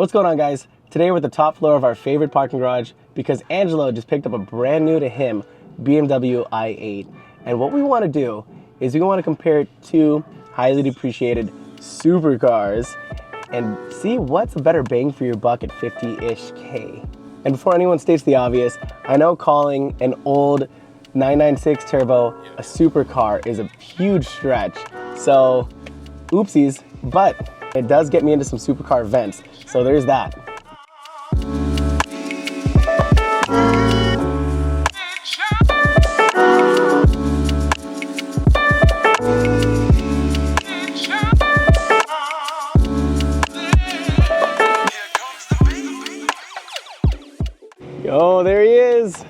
What's going on, guys? Today we're at the top floor of our favorite parking garage because Angelo just picked up a brand new to him BMW i8. And what we want to do is we want to compare two highly depreciated supercars and see what's a better bang for your buck at 50-ish K. And before anyone states the obvious, I know calling an old 996 turbo a supercar is a huge stretch. So, oopsies, but it does get me into some supercar events. So there's that. Yo, there he is.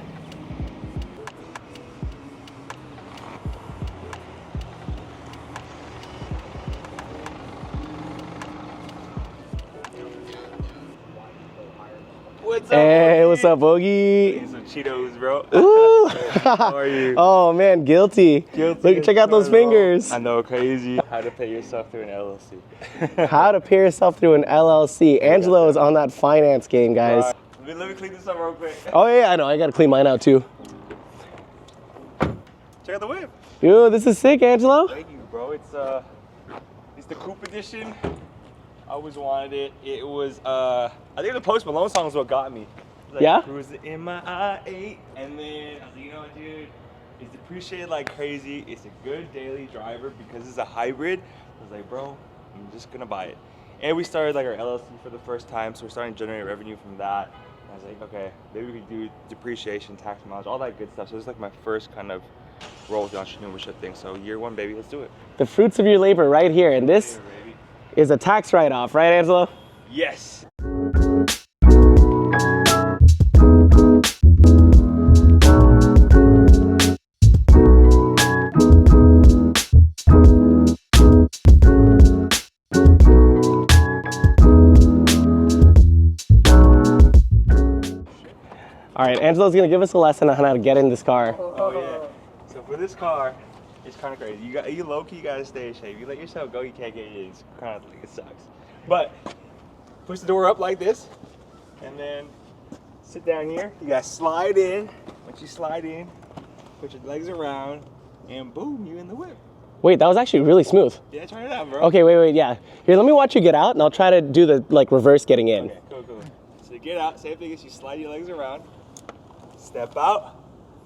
What's up, Hey, Boogie? what's up, Boogie? Some Cheetos, bro. Ooh. How are you? Oh man, guilty. Look, check out those fingers. I know, crazy. How to pay yourself through an LLC. How to pay yourself through an LLC. Angelo is on that finance game, guys. Right. Let me clean this up real quick. Oh yeah, I know. I gotta clean mine out too. Check out the whip. Yo, this is sick, Angelo. Thank you, bro. It's the coupe edition. I always wanted it. It was I think the Post Malone song is what got me. Like, Yeah? Cruising in my i8, and then I was like, you know what, dude? It's depreciated like crazy. It's a good daily driver because it's a hybrid. I was like, bro, I'm just gonna buy it. And we started like our LLC for the first time, so we're starting to generate revenue from that. And I was like, okay, maybe we could do depreciation, tax mileage, all that good stuff. So it's like my first kind of role with the entrepreneurship thing. So year one, baby, let's do it. The fruits of your labor right here, and this Yeah, baby. is a tax write-off, right, Angelo? Yes. All right, Angelo's gonna give us a lesson on how to get in this car. Oh yeah. So for this car, it's kind of crazy. You low-key gotta stay in shape. You let yourself go, you can't get in. It's kind of like, it sucks. But push the door up like this, and then sit down here. You gotta slide in. Once you slide in, put your legs around, and boom, you in the whip. Wait, that was actually really smooth. Yeah, try it out, bro. Okay, wait, yeah. Here, let me watch you get out, and I'll try to do the like reverse getting in. Okay, cool. So you get out, same thing as you slide your legs around, step out,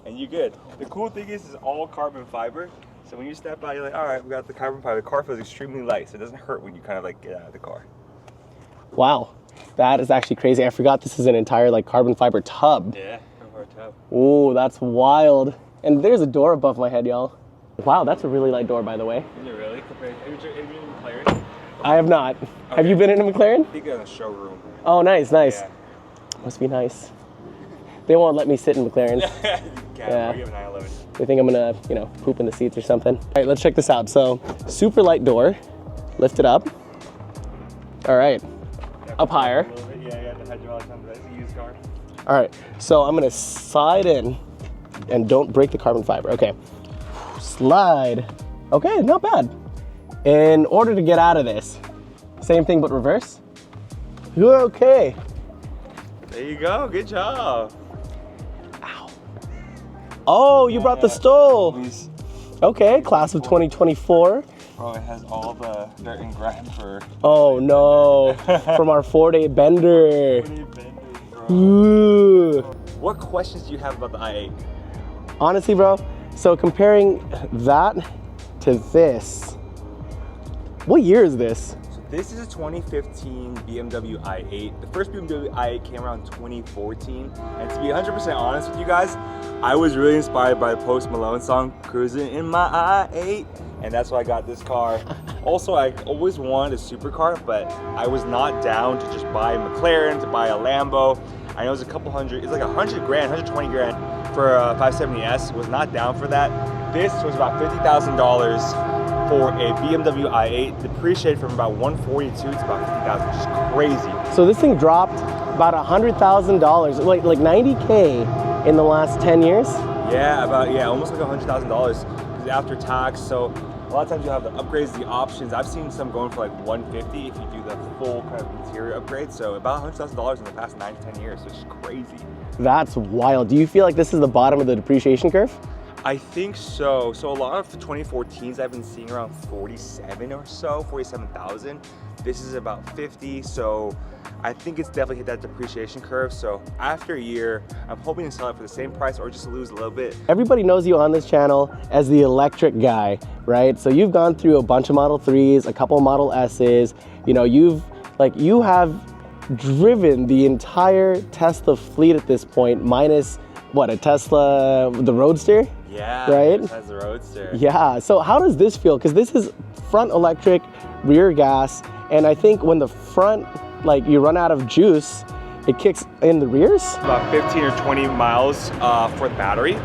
and you good. The cool thing is it's all carbon fiber. So when you step out, you're like, all right, we got the carbon fiber. The car feels extremely light, so it doesn't hurt when you kind of like get out of the car. Wow, that is actually crazy. I forgot this is an entire like carbon fiber tub. Yeah, carbon fiber tub. Ooh, that's wild. And there's a door above my head, y'all. Wow, that's a really light door, by the way. Is it really? Have you been in McLaren? I have not. Have you been in a McLaren? I think they're in the showroom. Oh, nice. Yeah. Must be nice. They won't let me sit in McLarens. Yeah. You have a 911. They think I'm gonna, poop in the seats or something. All right, let's check this out. So, super light door, lift it up. All right, up higher. A little bit. Yeah, you got the hydraulics on, but it's a used car. All right, so I'm gonna slide in and don't break the carbon fiber. Okay, slide. Okay, not bad. In order to get out of this, same thing but reverse. You're okay. There you go. Good job. Ow. Oh, you brought the stove. Okay, class of 2024. Bro, it has all the dirt and grime for. Oh no, from our 4-day bender. Ooh. What questions do you have about the i8? Honestly, bro, so comparing that to this, what year is this? So this is a 2015 BMW i8. The first BMW i8 came around 2014. And to be 100% honest with you guys, I was really inspired by the Post Malone song, Cruising in My i8. And that's why I got this car. Also, I always wanted a supercar, but I was not down to just buy a McLaren, to buy a Lambo. I know it's a couple hundred, it's like 100 grand, 120 grand for a 570S. Was not down for that. This was about $50,000 for a BMW i8, depreciated from about 142 to about 50,000, which is crazy. So this thing dropped about $100,000, like 90K in the last 10 years? Yeah, almost like $100,000 after tax. So A lot of times you have the upgrades, the options. I've seen some going for like 150 if you do the full kind of interior upgrade. So about $100,000 in the past 9 to 10 years, which is crazy. That's wild. Do you feel like this is the bottom of the depreciation curve? I think so. So a lot of the 2014s I've been seeing around 47 or so, 47,000. This is about 50. So I think it's definitely hit that depreciation curve. So after a year, I'm hoping to sell it for the same price or just lose a little bit. Everybody knows you on this channel as the electric guy, right? So you've gone through a bunch of Model 3s, a couple of Model S's. You know, you have driven the entire Tesla fleet at this point, minus what, a Tesla, the Roadster? Yeah, right? It has the Roadster. Yeah, so how does this feel? Because this is front electric, rear gas, and I think when the front, like you run out of juice, it kicks in the rears? About 15 or 20 miles for the battery.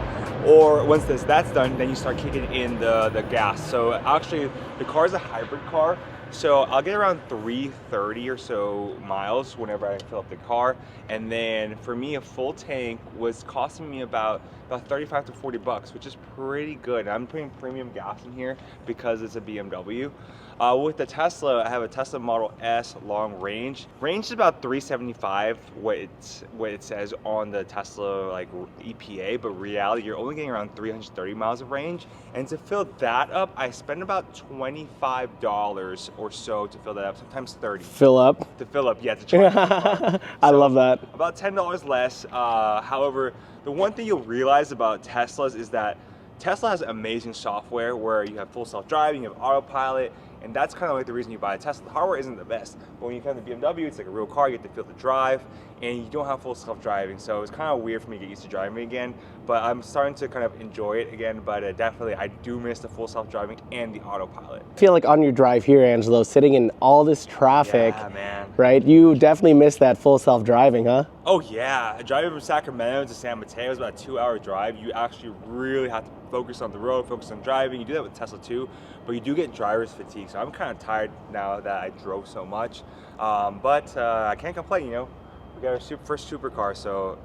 Or once that's done, then you start kicking in the gas. So actually, the car is a hybrid car. So I'll get around 330 or so miles whenever I fill up the car. And then for me, a full tank was costing me about 35 to 40 bucks, which is pretty good. I'm putting premium gas in here because it's a BMW. With the Tesla, I have a Tesla Model S long range. Range is about 375, what it says on the Tesla like EPA, but reality, you're only getting around 330 miles of range. And to fill that up, I spend about $25 or so to fill that up, sometimes 30. Fill up? To fill up, yeah, to charge the car. I love that. About $10 less. However, the one thing you'll realize about Teslas is that Tesla has amazing software where you have full self-driving, you have autopilot, and that's kind of like the reason you buy a Tesla. The hardware isn't the best, but when you come to BMW, it's like a real car, you get to feel the drive, and you don't have full self-driving, so it's kind of weird for me to get used to driving again, but I'm starting to kind of enjoy it again, but definitely I do miss the full self-driving and the autopilot. I feel like on your drive here, Angelo, sitting in all this traffic, yeah, man. right? You definitely miss that full self-driving, huh? Oh yeah, driving from Sacramento to San Mateo is about a 2-hour drive. You actually really have to focus on the road, focus on driving. You do that with Tesla too, but you do get driver's fatigue. So I'm kind of tired now that I drove so much, but I can't complain, you know. We got our first supercar, so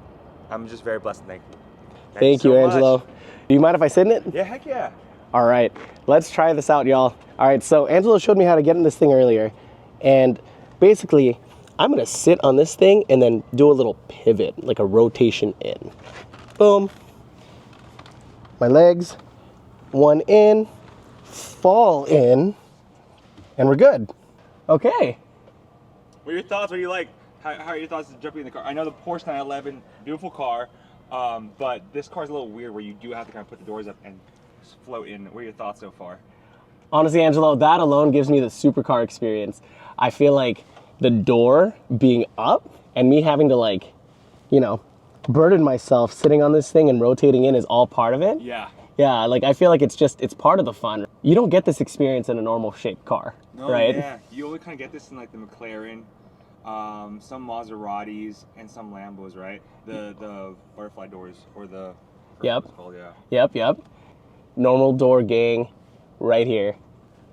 I'm just very blessed and thankful. Thank you, so Angelo. much. Do you mind if I sit in it? Yeah, heck yeah. All right, let's try this out, y'all. All right, so Angelo showed me how to get in this thing earlier, and basically, I'm gonna sit on this thing and then do a little pivot, like a rotation in. Boom. My legs, one in, fall in, and we're good. Okay. What are your thoughts? What do you like? How are your thoughts jumping in the car? I know the Porsche 911, beautiful car, but this car is a little weird where you do have to kind of put the doors up and float in. What are your thoughts so far? Honestly, Angelo, that alone gives me the supercar experience. I feel like the door being up and me having to, like, you know, burden myself sitting on this thing and rotating in is all part of it. Yeah. Yeah, like I feel like it's part of the fun. You don't get this experience in a normal shaped car, right? Yeah, you only kind of get this in like the McLaren, some Maseratis, and some Lambos, right? The butterfly doors or the Yep. It's called, yeah. Yep. Normal door gang right here.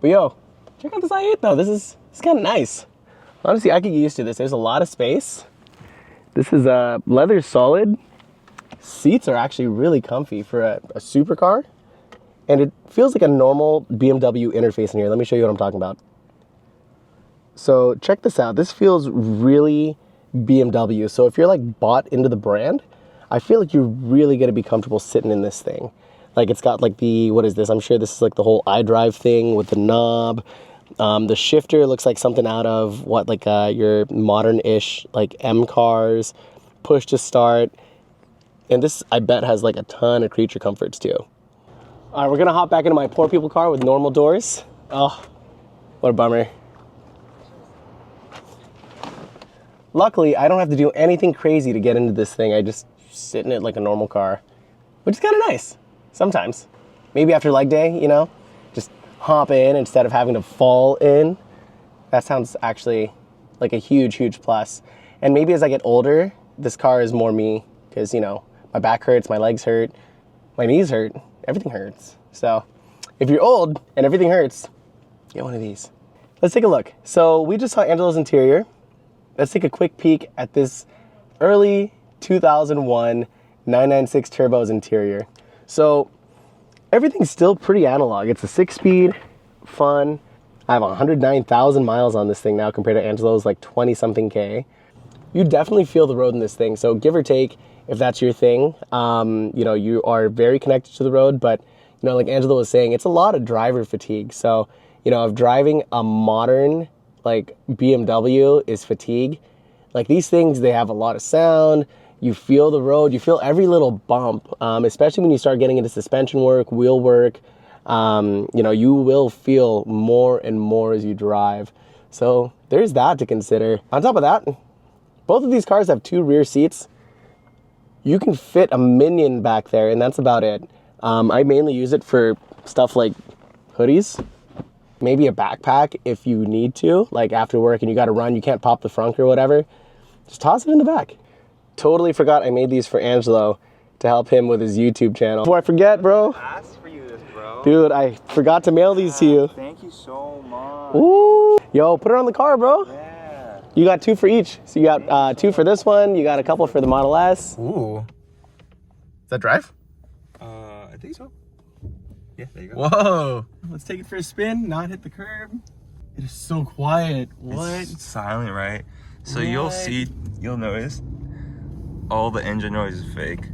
But yo, check out this i8 though. This is kind of nice. Honestly, I could get used to this. There's a lot of space. This is leather solid. Seats are actually really comfy for a supercar. And it feels like a normal BMW interface in here. Let me show you what I'm talking about. So check this out. This feels really BMW. So if you're like bought into the brand, I feel like you're really gonna be comfortable sitting in this thing. Like it's got like the, what is this? I'm sure this is like the whole iDrive thing with the knob. The shifter looks like something out of what, like your modern-ish like M cars, push to start. And this, I bet, has like a ton of creature comforts too. All right, we're gonna hop back into my poor people car with normal doors. Oh, what a bummer. Luckily, I don't have to do anything crazy to get into this thing. I just sit in it like a normal car, which is kind of nice sometimes. Maybe after leg day, you know, just hop in instead of having to fall in. That sounds actually like a huge, huge plus. And maybe as I get older, this car is more me because, you know, my back hurts, my legs hurt, my knees hurt, everything hurts. So if you're old and everything hurts, get one of these. Let's take a look. So we just saw Angelo's interior. Let's take a quick peek at this early 2001 996 Turbo's interior. So everything's still pretty analog. It's a 6-speed, fun. I have 109,000 miles on this thing now compared to Angelo's like 20 something K. You definitely feel the road in this thing. So give or take, if that's your thing, you know, you are very connected to the road, but you know, like Angelo was saying, it's a lot of driver fatigue. So, you know, if driving a modern like BMW is fatigue, like these things, they have a lot of sound. You feel the road, you feel every little bump, especially when you start getting into suspension work, wheel work. You know, you will feel more and more as you drive. So there's that to consider. On top of that, both of these cars have 2 rear seats. You can fit a minion back there, and that's about it. I mainly use it for stuff like hoodies, maybe a backpack if you need to, like after work and you got to run, you can't pop the frunk or whatever. Just toss it in the back. Totally forgot I made these for Angelo to help him with his YouTube channel. Before I forget, bro. I asked for you this, bro. Dude, I forgot to mail these to you. Thank you so much. Ooh. Yo, put it on the car, bro. Yeah. You got 2 for each. So you got 2 for this one. You got a couple for the Model S. Ooh. Is that drive? I think so. Yeah, there you go. Whoa. Let's take it for a spin, not hit the curb. It is so quiet. What? It's silent, right? So What? you'll notice all the engine noise is fake.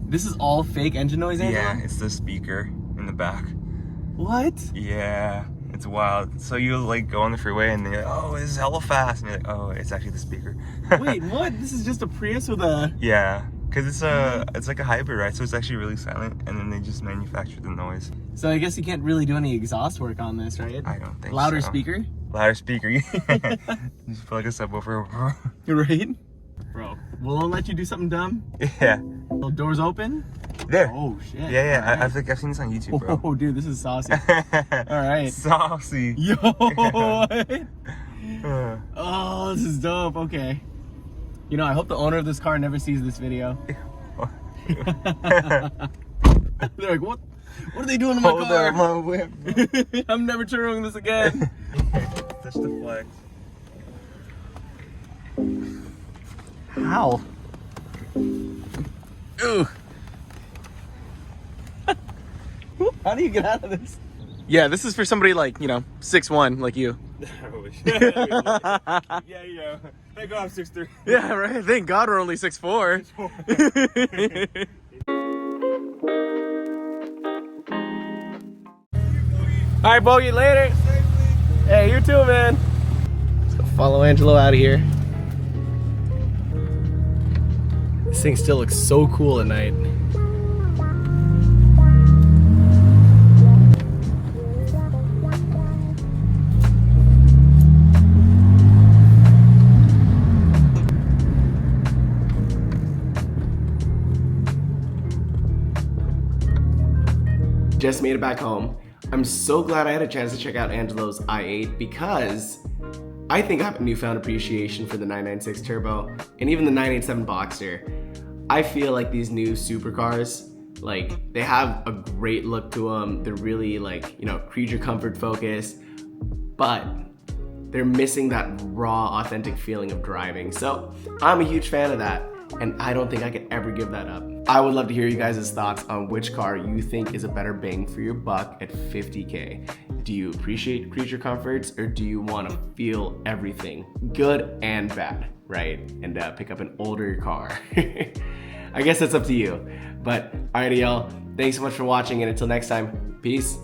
This is all fake engine noise, Angelo? Yeah, it's the speaker in the back. What? Yeah, it's wild. So you like go on the freeway and they're like, oh, this is hella fast. And you're like, oh, it's actually the speaker. Wait, what? This is just a Prius with a... Yeah, because it's like a hybrid, right? So it's actually really silent, and then they just manufacture the noise. So I guess you can't really do any exhaust work on this, right? I don't think Louder so. speaker? Louder speaker. Just put like a subwoofer. Right? Bro, will it let you do something dumb? Yeah. Little doors open? There. Oh, shit. Yeah. All right. I've seen this on YouTube, bro. Oh, dude, this is saucy. All right. Saucy. Yo, what? Uh, Oh, this is dope. Okay. You know, I hope the owner of this car never sees this video. They're like, what? What are they doing to my Hold car? on, my whip. I'm never touring this again. Touch the flex. How? Ooh. How do you get out of this? Yeah, this is for somebody like, you know, 6'1", like you. I wish. Yeah, yeah. Thank God I'm 6'3". Yeah, right. Thank God we're only 6'4". All right, Bogey, later. Hey, you too, man. Let's go follow Angelo out of here. This thing still looks so cool at night. Just made it back home. I'm so glad I had a chance to check out Angelo's i8 because I think I have a newfound appreciation for the 996 Turbo and even the 987 Boxster. I feel like these new supercars, like, they have a great look to them. They're really, like, you know, creature comfort focused, but they're missing that raw, authentic feeling of driving. So I'm a huge fan of that, and I don't think I could ever give that up. I would love to hear you guys' thoughts on which car you think is a better bang for your buck at 50K. Do you appreciate creature comforts, or do you want to feel everything, good and bad, right? And pick up an older car. I guess that's up to you. But alrighty, y'all. Thanks so much for watching, and until next time, peace.